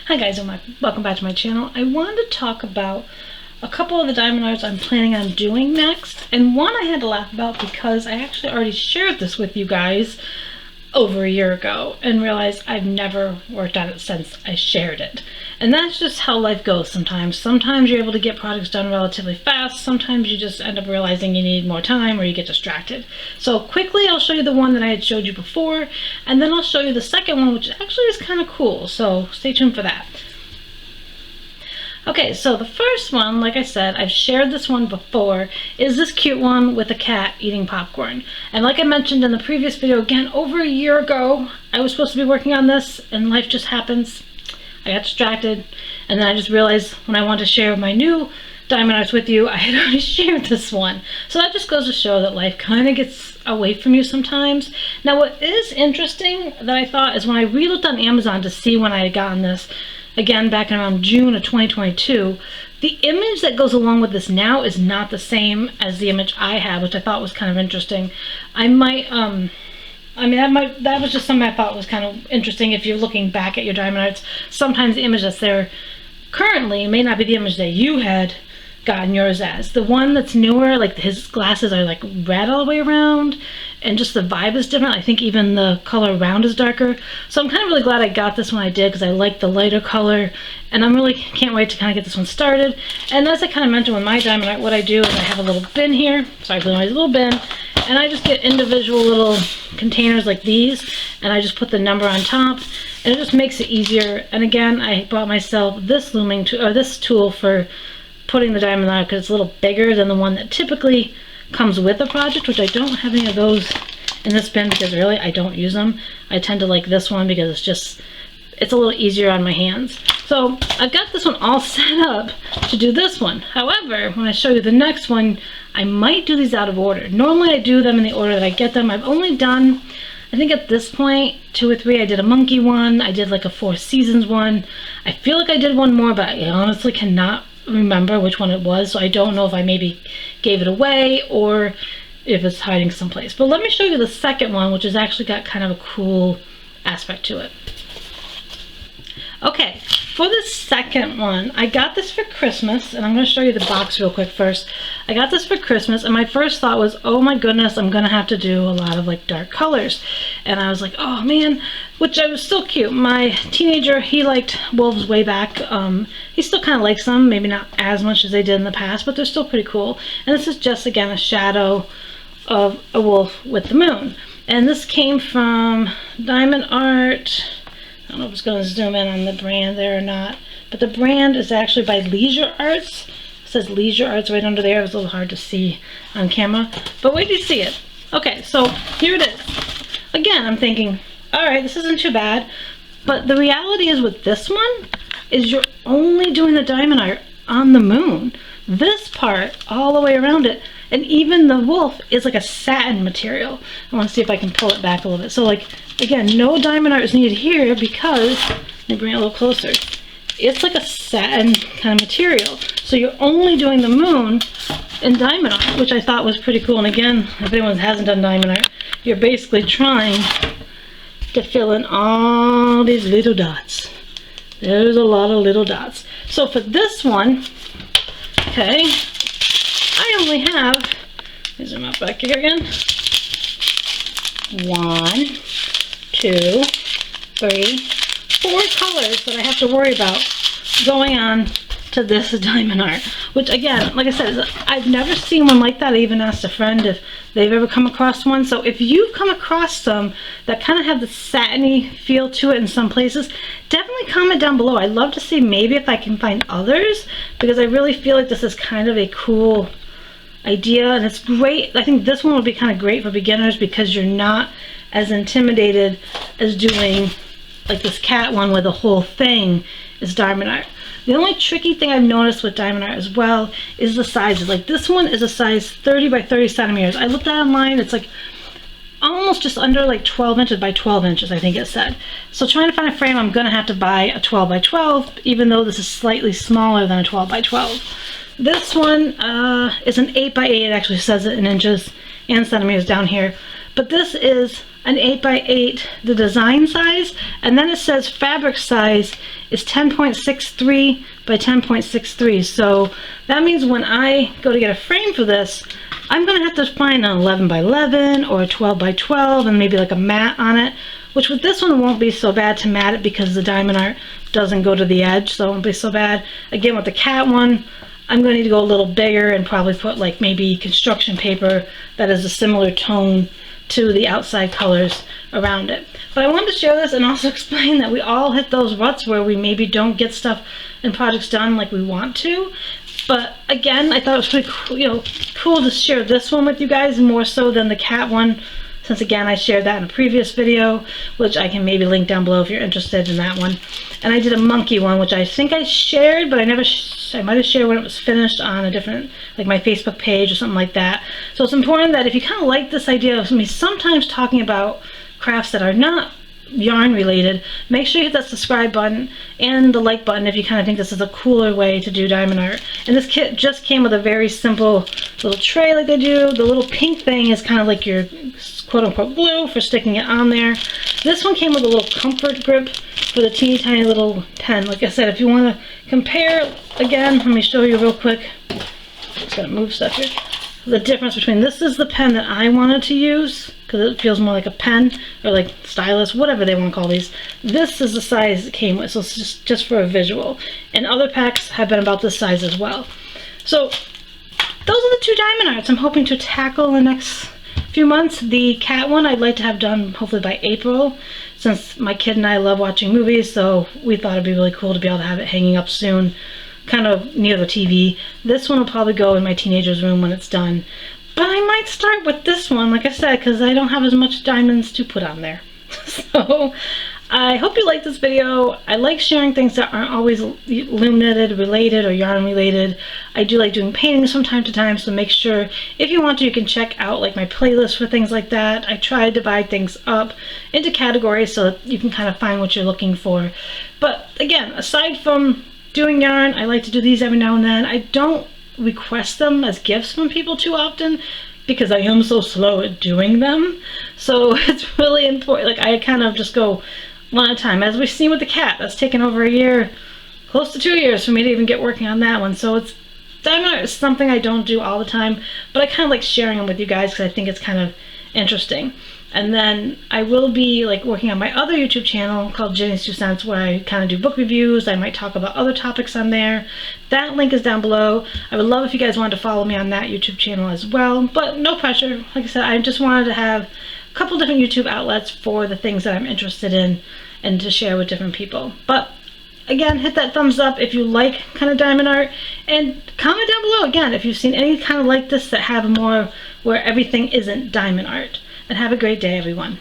Hi guys, and welcome back to my channel. I wanted to talk about a couple of the diamond arts I'm planning on doing next, and one I had to laugh about because I actually already shared this with you guys over a year ago and realized I've never worked on it since I shared it. And that's just how life goes sometimes. Sometimes you're able to get projects done relatively fast, sometimes you just end up realizing you need more time or you get distracted. So quickly I'll show you the one that I had showed you before, and then I'll show you the second one, which actually is kind of cool, so stay tuned for that. Okay, so the first one, like I said, I've shared this one before, is this cute one with a cat eating popcorn. And like I mentioned in the previous video, again, over a year ago, I was supposed to be working on this, and life just happens. I got distracted, and then I just realized when I wanted to share my new diamond arts with you, I had already shared this one. So that just goes to show that life kind of gets away from you sometimes. Now what is interesting that I thought is when I re-looked on Amazon to see when I had gotten this, again back in around June of 2022, the image that goes along with this now is not the same as the image I had, which I thought was kind of interesting. I might, that was just something I thought was kind of interesting. If you're looking back at your diamond arts, sometimes the image that's there currently may not be the image that you had gotten yours as. The one that's newer, like his glasses are like red all the way around, and just the vibe is different. I think even the color around is darker. So I'm kind of really glad I got this one I did, because I like the lighter color, and I'm really can't wait to kind of get this one started. And as I kind of mentioned with my diamond art, what I do is I have a little bin here. Sorry for the noise, a little bin. And I just get individual little containers like these, and I just put the number on top, and it just makes it easier. And again, I bought myself this looming tool, or this tool for putting the diamond art, because it's a little bigger than the one that typically comes with a project, which I don't have any of those in this bin because really I don't use them. I tend to like this one because it's a little easier on my hands. So I've got this one all set up to do this one. However, when I show you the next one, I might do these out of order. Normally I do them in the order that I get them. I've only done, I think at this point, 2 or 3. I did a monkey one, I did like a 4 seasons one. I feel like I did one more, but I honestly cannot remember which one it was, so I don't know if I maybe gave it away or if it's hiding someplace. But let me show you the second one, which has actually got kind of a cool aspect to it. Okay, for the second one, I got this for Christmas, and I'm going to show you the box real quick first. I got this for Christmas, and my first thought was, oh my goodness, I'm going to have to do a lot of like dark colors. And I was like, oh man, which I was still cute. My teenager, he liked wolves way back. He still kind of likes them, maybe not as much as they did in the past, but they're still pretty cool. And this is just, again, a shadow of a wolf with the moon. And this came from Diamond Art. I don't know if it's going to zoom in on the brand there or not, but the brand is actually by Leisure Arts. It says Leisure Arts right under there. It was a little hard to see on camera, but wait till you see it. Okay, so here it is. Again, I'm thinking, all right, this isn't too bad, but the reality is with this one is you're only doing the diamond art on the moon. This part, all the way around it, and even the wolf is like a satin material. I want to see if I can pull it back a little bit. So like, again, no diamond art is needed here because, let me bring it a little closer. It's like a satin kind of material. So you're only doing the moon in diamond art, which I thought was pretty cool. And again, if anyone hasn't done diamond art, you're basically trying to fill in all these little dots. There's a lot of little dots. So for this one, okay, I only have, let me zoom out back here again. 1, 2, 3, 4 colors that I have to worry about going on to this diamond art, which again, like I said, I've never seen one like that. I even asked a friend if they've ever come across one. So if you come across some that kind of have the satiny feel to it in some places, definitely comment down below. I'd love to see maybe if I can find others, because I really feel like this is kind of a cool idea, and it's great. I think this one would be kind of great for beginners because you're not as intimidated as doing like this cat one where the whole thing is diamond art. The only tricky thing I've noticed with diamond art as well is the sizes. Like this one is a size 30 by 30 centimeters. I looked at it online, it's like almost just under like 12 inches by 12 inches, I think it said. So trying to find a frame, I'm gonna have to buy a 12 by 12, even though this is slightly smaller than a 12 by 12. This one is an 8 by 8, it actually says it in inches and centimeters down here. But this is an 8x8, the design size, and then it says fabric size is 10.63 by 10.63. So that means when I go to get a frame for this, I'm gonna have to find an 11 by 11 or a 12 by 12 and maybe like a mat on it, which with this one won't be so bad to mat it because the diamond art doesn't go to the edge, so it won't be so bad. Again, with the cat one, I'm going to need to go a little bigger and probably put like maybe construction paper that is a similar tone to the outside colors around it. But I wanted to share this and also explain that we all hit those ruts where we maybe don't get stuff and projects done like we want to. But again, I thought it was pretty cool, cool to share this one with you guys more so than the cat one, since again I shared that in a previous video, which I can maybe link down below if you're interested in that one. And I did a monkey one, which I think I shared, but I might have shared when it was finished on a different, like my Facebook page or something like that. So it's important that if you kind of like this idea of me sometimes talking about crafts that are not yarn related, make sure you hit that subscribe button and the like button if you kind of think this is a cooler way to do diamond art. And this kit just came with a very simple little tray like they do. The little pink thing is kind of like your quote-unquote glue for sticking it on there. This one came with a little comfort grip for the teeny tiny little pen. Like I said, if you want to compare, again, let me show you real quick. Just gotta move stuff here. The difference between this is the pen that I wanted to use because it feels more like a pen or like stylus, whatever they want to call these. This is the size it came with, so it's just for a visual. And other packs have been about this size as well. So those are the two diamond arts I'm hoping to tackle in the next few months. The cat one I'd like to have done hopefully by April, since my kid and I love watching movies, so we thought it'd be really cool to be able to have it hanging up soon, kind of near the TV. This one will probably go in my teenager's room when it's done. But I might start with this one, like I said, because I don't have as much diamonds to put on there. So I hope you like this video. I like sharing things that aren't always loom knitted related or yarn related. I do like doing paintings from time to time, so make sure if you want to, you can check out like my playlist for things like that. I try to divide things up into categories so that you can kind of find what you're looking for. But again, aside from doing yarn, I like to do these every now and then. I don't request them as gifts from people too often because I am so slow at doing them. So it's really important. Like I kind of just go one at a time. As we've seen with the cat, that's taken over a year, close to 2 years for me to even get working on that one. So it's diamond art is something I don't do all the time, but I kind of like sharing them with you guys because I think it's kind of interesting. And then I will be like working on my other YouTube channel called Jenny's 2 Cents, where I kind of do book reviews. I might talk about other topics on there. That link is down below. I would love if you guys wanted to follow me on that YouTube channel as well, but no pressure. Like I said, I just wanted to have a couple different YouTube outlets for the things that I'm interested in and to share with different people. But again, hit that thumbs up if you like kind of diamond art, and comment down below again if you've seen any kind of like this that have more where everything isn't diamond art. And have a great day, everyone.